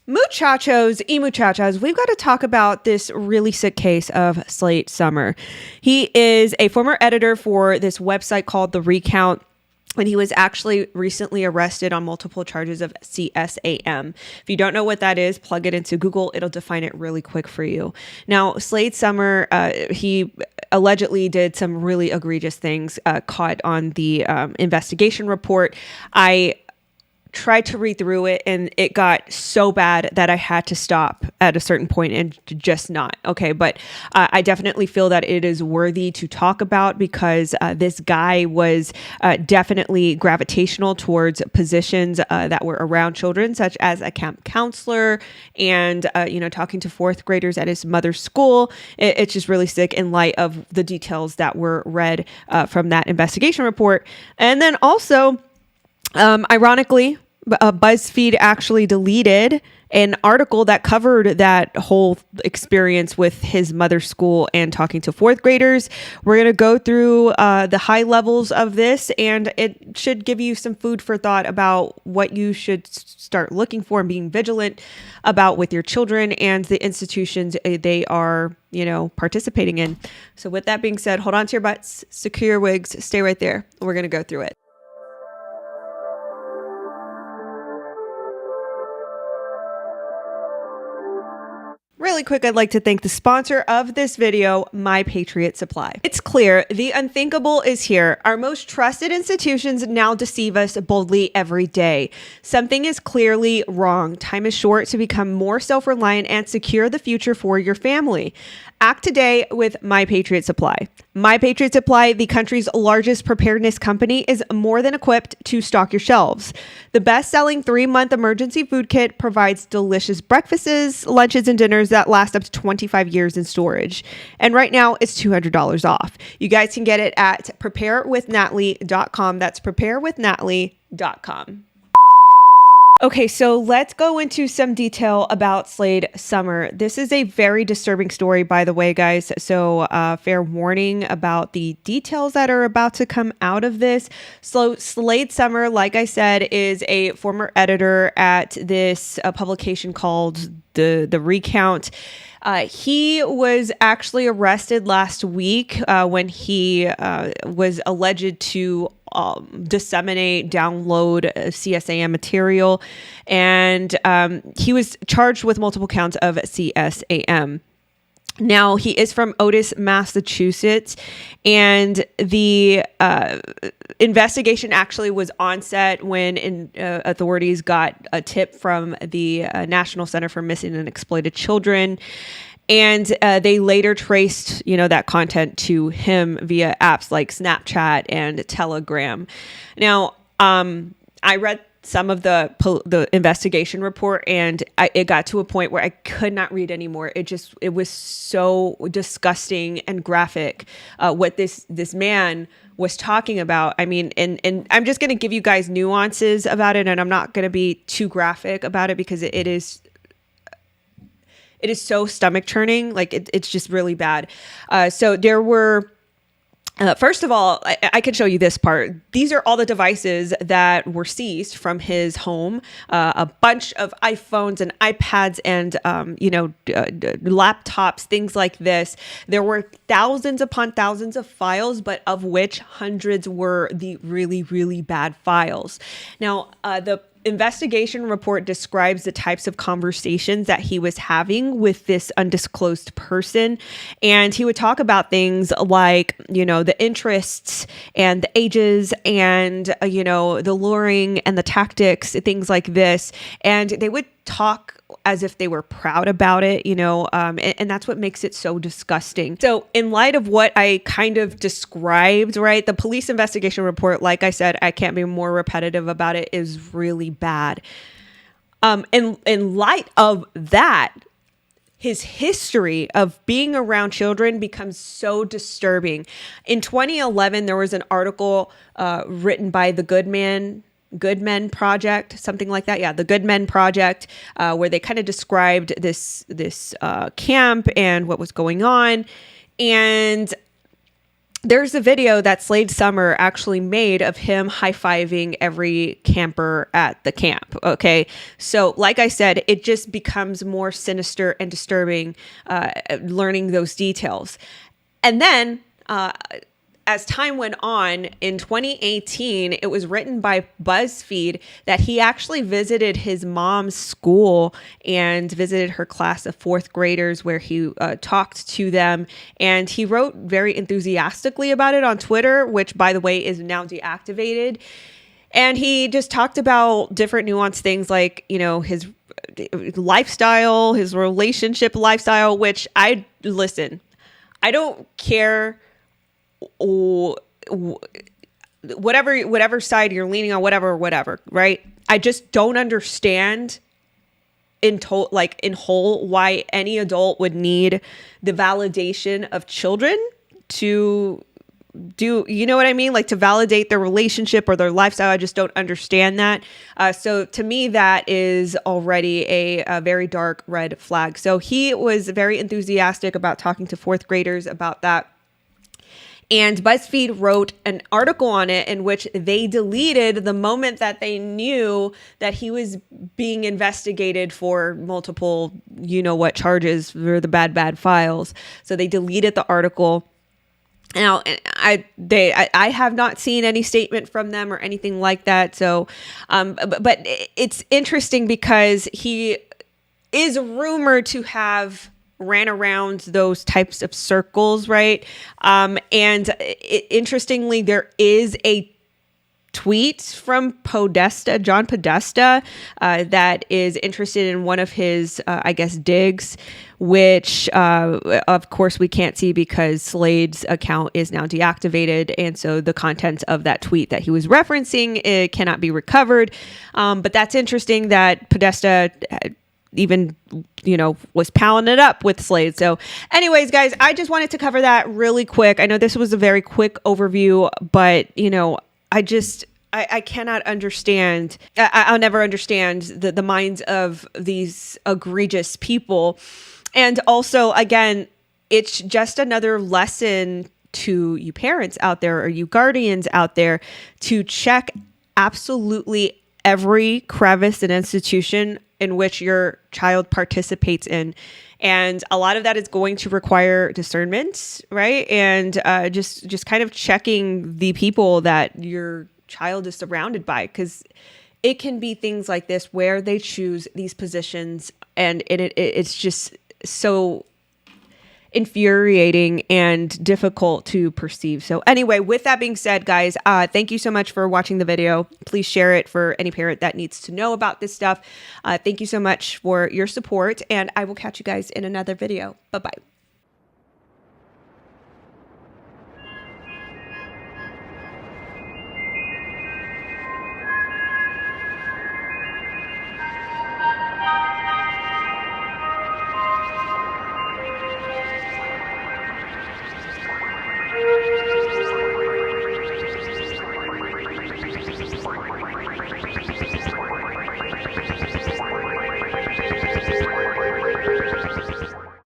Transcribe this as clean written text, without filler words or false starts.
Muchachos y muchachas, we've got to talk about this really sick case of Slade Sohmer. He is a former editor for this website called The Recount, and he was actually recently arrested on multiple charges of CSAM. If you don't know what that is, plug it into Google. It'll define it really quick for you. Now, Slade Sohmer, he allegedly did some really egregious things caught on the investigation report. I tried to read through it and it got so bad that I had to stop at a certain point and just not. Okay. But I definitely feel that it is worthy to talk about because this guy was definitely gravitational towards positions that were around children, such as a camp counselor and, talking to fourth graders at his mother's school. It's just really sick in light of the details that were read from that investigation report. And then also, ironically, BuzzFeed actually deleted an article that covered that whole experience with his mother's school and talking to fourth graders. We're going to go through the high levels of this, and it should give you some food for thought about what you should start looking for and being vigilant about with your children and the institutions they are, participating in. So with that being said, hold on to your butts, secure your wigs, stay right there. We're going to go through it. Really quick, I'd like to thank the sponsor of this video, My Patriot Supply. It's clear the unthinkable is here. Our most trusted institutions now deceive us boldly every day. Something is clearly wrong. Time is short to become more self-reliant and secure the future for your family. Act today with My Patriot Supply. My Patriot Supply, the country's largest preparedness company, is more than equipped to stock your shelves. The best-selling 3-month emergency food kit provides delicious breakfasts, lunches, and dinners that last up to 25 years in storage. And right now, it's $200 off. You guys can get it at preparewithnatalie.com. That's preparewithnatalie.com. Okay, so let's go into some detail about Slade Sohmer. This is a very disturbing story, by the way, guys. So fair warning about the details that are about to come out of this. So Slade Sohmer, like I said, is a former editor at this publication called The Recount. He was actually arrested last week when he was alleged to disseminate, download CSAM material, and he was charged with multiple counts of CSAM. Now, he is from Otis, Massachusetts, and the investigation actually was on set when authorities got a tip from the National Center for Missing and Exploited Children. And they later traced, that content to him via apps like Snapchat and Telegram. Now, I read some of the investigation report, and it got to a point where I could not read anymore. It was so disgusting and graphic what this man was talking about. I mean, and I'm just going to give you guys nuances about it, and I'm not going to be too graphic about it because it is so stomach churning. Like it's just really bad. So there were, first of all, I can show you this part. These are all the devices that were seized from his home. A bunch of iPhones and iPads and, laptops, things like this. There were thousands upon thousands of files, but of which hundreds were the really, really bad files. Now, the investigation report describes the types of conversations that he was having with this undisclosed person. And he would talk about things like, the interests and the ages and, the luring and the tactics, things like this. And they would talk as if they were proud about it, and that's what makes it so disgusting. So in light of what I kind of described, right, the police investigation report, like I said, I can't be more repetitive about it, is really bad. In light of that, his history of being around children becomes so disturbing. In 2011, there was an article written by the Good Men Project, something like that. Yeah, the Good Men Project, where they kind of described this camp and what was going on. And there's a video that Slade Sohmer actually made of him high-fiving every camper at the camp. Okay. So like I said, it just becomes more sinister and disturbing, learning those details. And then, as time went on, in 2018, it was written by BuzzFeed that he actually visited his mom's school and visited her class of fourth graders, where he talked to them. And he wrote very enthusiastically about it on Twitter, which, by the way, is now deactivated. And he just talked about different nuanced things like, you know, his lifestyle, his relationship lifestyle, which I don't care whatever side you're leaning on, whatever, right? I just don't understand in whole why any adult would need the validation of children to do, you know what I mean? Like, to validate their relationship or their lifestyle. I just don't understand that. So to me, that is already a very dark red flag. So he was very enthusiastic about talking to fourth graders about that. And BuzzFeed wrote an article on it in which they deleted the moment that they knew that he was being investigated for multiple, you know what, charges for the bad files. So they deleted the article. Now, I have not seen any statement from them or anything like that. So, but it's interesting because he is rumored to have ran around those types of circles, right? Interestingly, there is a tweet from John Podesta, that is interested in one of his, I guess, digs, which, of course, we can't see because Slade's account is now deactivated. And so the contents of that tweet that he was referencing, it cannot be recovered. But that's interesting that Podesta even, you know, was pounding it up with Slade. So anyways, guys, I just wanted to cover that really quick. I know this was a very quick overview, but, you know, I cannot understand. I'll never understand the minds of these egregious people. And also, again, it's just another lesson to you parents out there or you guardians out there to check absolutely every crevice and institution in which your child participates in. And a lot of that is going to require discernment, right? And just kind of checking the people that your child is surrounded by, because it can be things like this where they choose these positions, and it's just so infuriating and difficult to perceive. So anyway, with that being said, guys, thank you so much for watching the video. Please share it for any parent that needs to know about this stuff. Thank you so much for your support, and I will catch you guys in another video. Bye-bye.